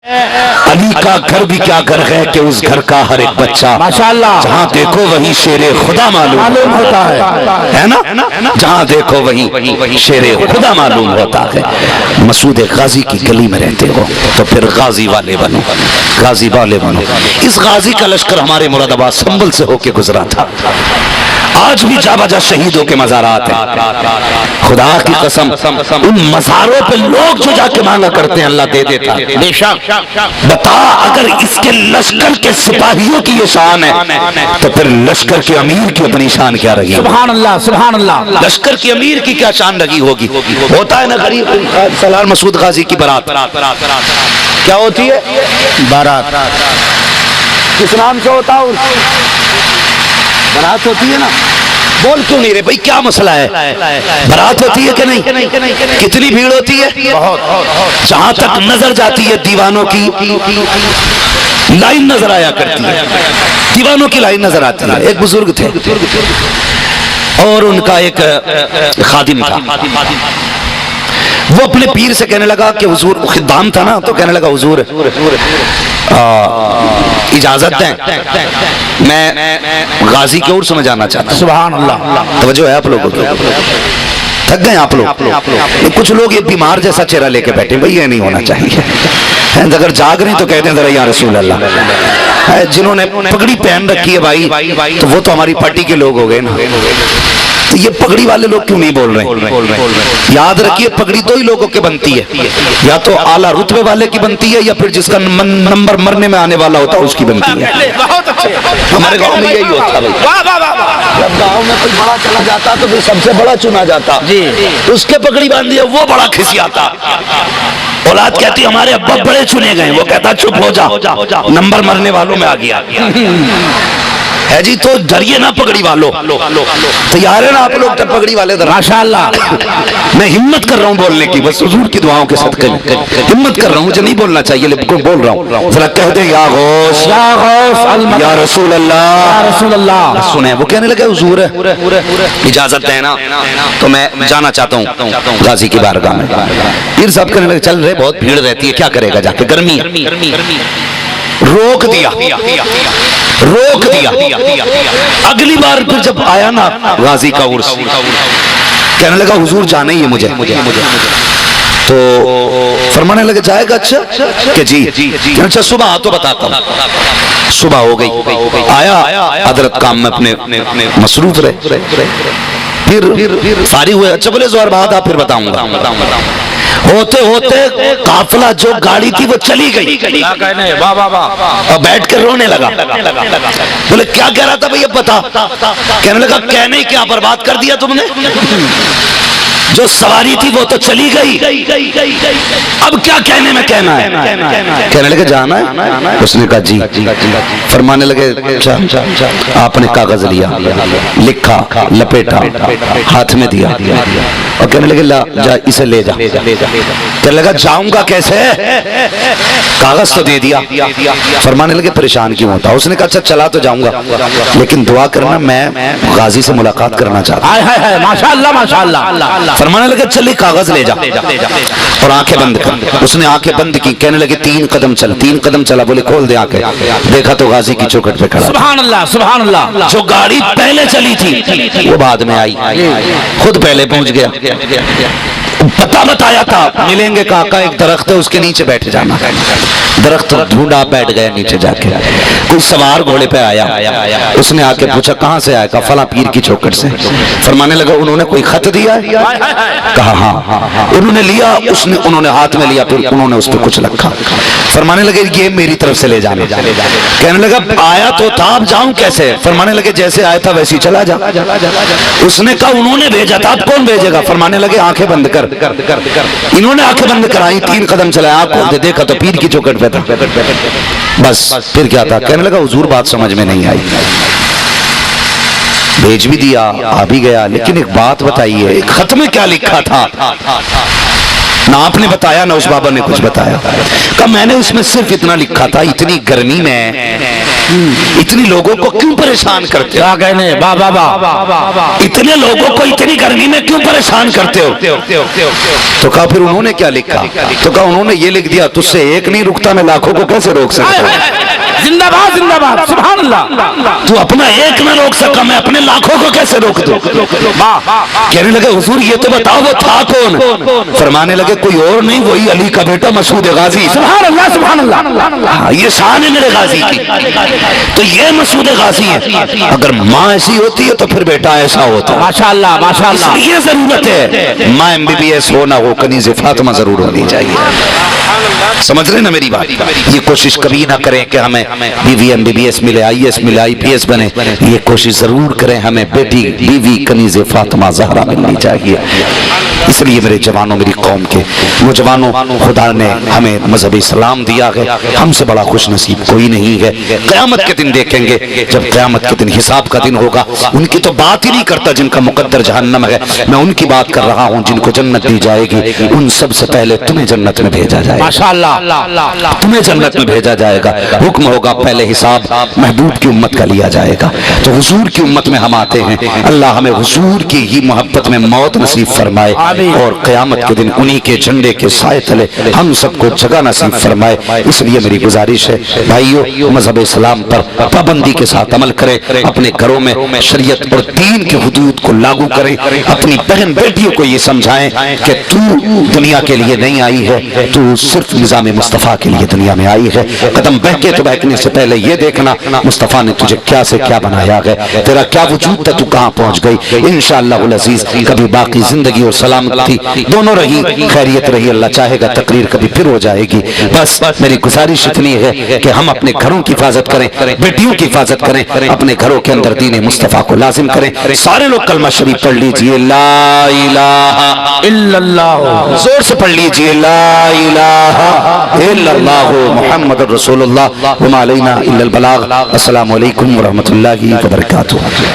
अली का घर भी क्या घर है कि उस घर का हर एक बच्चा माशाअल्लाह जहाँ देखो वही शेरे खुदा मालूम होता है ना। जहाँ देखो वही शेरे खुदा मालूम होता है। मसूद गाजी की गली में रहते हो तो फिर गाजी वाले बनो, गाजी वाले बनो। इस गाजी का लश्कर हमारे मुरादाबाद संभल से होके गुजरा था। आज भी जाबाजा शहीदों के मज़ारात हैं। खुदा की कसम उन मज़ारों पे लोग जो जाके मांगा करते हैं अल्लाह दे देता है। बेशक बता, अगर इसके लश्कर के सिपाहियों की ये शान है तो फिर लश्कर के अमीर की अपनी शान क्या रही? सुभान अल्लाह, सुभान अल्लाह। लश्कर के अमीर की क्या शान रही होगी? होता है ना गरीब सलार मसूद गाजी की बारात क्या होती है? बारात किस नाम से होता है? बारात होती है ना। बोल क्यों नहीं रे भाई, क्या मसला है? बारात होती है कि नहीं? कितनी भीड़ होती है? बहुत। जहां तक नजर जाती है दीवानों की लाइन नजर आया करती है, दीवानों की लाइन नजर आती है। एक बुजुर्ग थे और उनका एक खादिम था। वो अपने पीर से कहने लगा कि हुजूर, खिद्दाम था ना, तो कहने लगा हुजूर इजाजत दें, मैं गाजी की ओर से जाना चाहता हूँ। सुभान अल्लाह। तवज्जो है आप लोगों को? थक गए आप लोग? कुछ लोग ये बीमार जैसा चेहरा लेके बैठे, भाई ये नहीं होना चाहिए। अगर जाग रहे तो कहते हैं जरा या रसूल अल्लाह। जिन्होंने पगड़ी पहन रखी है भाई, तो वो तो हमारी पार्टी के लोग हो गए ना। तो ये पगड़ी वाले लोग क्यों नहीं बोल रहे? याद रखिए, पगड़ी दो ही लोगों के बनती है, या तो आला रुतबे वाले की बनती है या फिर जिसका नंबर मरने में आने वाला होता है उसकी बनती है। हमारे गांव में यही होता है। जब गांव में कोई बड़ा चला जाता तो फिर सबसे बड़ा चुना जाता जी, उसके पगड़ी बांधी है, वो बड़ा खिसियाता। औलाद कहती हमारे अब्बा बड़े चुने गए, वो कहता चुप हो जा, नंबर मरने वालों में आ गया है जी। तो डरिए ना पगड़ी वालों, तैयार है ना आप लोग? तब पगड़ी वाले माशाअल्लाह। मैं हिम्मत कर रहा हूँ बोलने की, बस हुजूर की दुआओं के सदके हिम्मत कर रहा हूँ। मुझे नहीं बोलना चाहिए लेकिन बोल रहा हूँ। जरा कह दे या गौस या रसूल अल्लाह। सुने वो कहने लगे हुजूर इजाजत देना, तो मैं जाना चाहता हूँ गाजी की बारगाह में। पीर साहब कहने लगे चल रहे, बहुत भीड़ रहती है, क्या करेगा जाके, गर्मी। रोक दिया। अगली बार फिर जब आया ना गाजी का उर्स, कहने लगा हुजूर जाना ही है मुझे। तो फरमाने लगे जाएगा? अच्छा कि जी। अच्छा सुबह आ तो बताता हूँ। सुबह हो गई, आया हजरत काम में अपने मसरूफ रहे। फिर सारी हुए, अच्छा बोले जोर बाद आप फिर बताऊंगा। होते होते काफिला जो गाड़ी थी वो चली गई। और बैठ कर रोने लगा। बोले क्या कह रहा था भैया बता? कहने लगा कहने ही क्या, बर्बाद कर दिया तुमने। जो सवारी थी वो तो चली गई, अब क्या कहने में कहना है? कहने लगे जाना है? उसने कहा जी। फरमाने लगे आपने कागज लिया, लिखा, लपेटा, हाथ में दिया और कहने लगे ला जा, इसे ले जा। कहने लगा जाऊंगा कैसे? कागज तो दे दिया। फरमाने लगे परेशान क्यों होता? उसने कहा अच्छा चला तो जाऊंगा, लेकिन दुआ करना, मैं गाजी से मुलाकात करना चाहता हूं। माशाअल्लाह माशाअल्लाह। फरमाने लगे चलिए कागज ले जा और आंखें बंद कर। उसने आंखें बंद की, कहने लगे 3 कदम चल। 3 कदम चला, बोले खोल दे आंखें। देखा तो गाजी की चौखट पे खड़ा। सुभान अल्लाह, सुभान अल्लाह। जो गाड़ी पहले चली थी वो बाद में आई, खुद पहले पहुंच गया। बताया था मिलेंगे काका, एक दरख्त है उसके नीचे बैठ जाना। दरख्त ढूंढा, बैठ गया नीचे जाके। कोई सवार घोड़े पे आया, उसने आके पूछा कहां से आया? कहा फला पीर की चौखट से। फरमाने लगा उन्होंने कोई खत दिया? कहा हाँ। उन्होंने लिया, उन्होंने हाथ में लिया, फिर उन्होंने उस पर कुछ लिखा। फरमाने लगे ये मेरी तरफ से ले जाना। कहने लगा आया तो था, अब जाऊं कैसे? फरमाने लगे जैसे आया था वैसे ही चला जा। उसने कहा उन्होंने भेजा था, अब कौन भेजेगा? फरमाने लगे आंखें बंद कर। इन्होंने आंखें बंद कराई, 3 कदम चलाया, आप देखा तो पीर की चौखट पे था। बस फिर क्या था? कहने लगा हुजूर बात समझ में नहीं आई, भेज भी दिया, आ भी गया, लेकिन एक बात बताइए खत में क्या लिखा था? ना आपने बताया ना उस बाबा ने कुछ बताया। कहा मैंने उसमें सिर्फ इतना लिखा था, इतनी गर्मी में इतनी लोगों को क्यों परेशान करते हो? क्या कहने, वाह वाह वाह। इतने लोगों को इतनी गर्मी में क्यों परेशान करते हो? तो कहा फिर उन्होंने क्या लिखा? तो कहा उन्होंने ये लिख दिया, तुझसे एक नहीं रुकता, मैं लाखों को कैसे रोक सकता हूं? जिंदाबाद जिंदाबाद, सुभान अल्लाह। तू अपना एक न रोक सका, मैं अपने लाखों को कैसे रोक दूं? कहने लगे हुजूर ये तो बताओ वो था कौन? फरमाने लगे कोई और नहीं, वही अली का बेटा मसूद गाजी। सुभान अल्लाह सुभान अल्लाह। हाँ, ये शान है मेरे गाजी की। तो ये मसूद गाजी है। अगर माँ ऐसी होती है तो फिर बेटा ऐसा होता। माशाअल्लाह माशाअल्लाह। ये जरूरत है, माँ MBBS हो ना हो, कनीज़े फातिमा जरूर होनी चाहिए। समझ रहे ना मेरी बात? ये कोशिश कभी ना करें कि हमें बीवी MBBS मिले, IAS मिले, IPS बने। ये कोशिश जरूर करें हमें बेटी बीवी कनीज़े फातिमा ज़हरा मिलनी चाहिए। इसलिए मेरे जवानों, मेरी कौम के नौजवानों, खुदा ने हमें मजहब इस्लाम दिया है, हमसे बड़ा खुश नसीब कोई नहीं है। क़यामत के दिन देखेंगे, जब क़यामत के दिन हिसाब का दिन होगा, उनकी तो बात ही नहीं करता जिनका मुकद्दर जहन्नम है। मैं उनकी बात कर रहा हूँ जिनको जन्नत दी जाएगी। उन सबसे पहले तुम्हें जन्नत में भेजा जाएगा, माशाअल्लाह। तुम्हें जन्नत में भेजा जाएगा। हुक्म होगा पहले हिसाब महबूब की उम्मत का लिया जाएगा। तो हुजूर की उम्मत में हम आते हैं। अल्लाह हमें हुजूर की ही मोहब्बत में मौत नसीब फरमाए और क़यामत के दिन उन्हीं के झंडे के साए तले हम सबको जगह नसीब फरमाए। इसलिए मेरी गुजारिश है भाइयों, मजहब इस्लाम पर पाबंदी के साथ अमल करें, अपने घरों में शरीयत और दीन के हुदूद को लागू करें। अपनी बहन बेटियों को ये समझाएं कि तू दुनिया के लिए नहीं आई है, तू सिर्फ निज़ाम मुस्तफ़ा के लिए दुनिया में आई है। कदम बहके तो बहकने से पहले ये देखना मुस्तफ़ा ने तुझे क्या से क्या बनाया है, तेरा क्या वजूद था, तू कहाँ पहुँच गई। इंशाअल्लाह अज़ीज़ कभी बाकी जिंदगी और सलामती दोनों रही, खैरियत रही, अल्लाह चाहेगा तकरीर कभी फिर हो जाएगी। बस मेरी गुजारिश इतनी है कि हम अपने घरों की हिफाजत करें, बेटियों की हिफाजत करें, अपने घरों के अंदर दीन मुस्तफ़ा को लाजिम करें। सारे लोग कलमा शरीफ पढ़ लीजिए, ला इलाहा इल्लल्लाह। जोर से पढ़ लीजिए, ला इलाहा इल्लल्लाह मुहम्मदुर रसूलुल्लाह व मा अलैना इल्लल बलाग। अस्सलामु अलैकुम व रहमतुल्लाहि व बरकातुहू।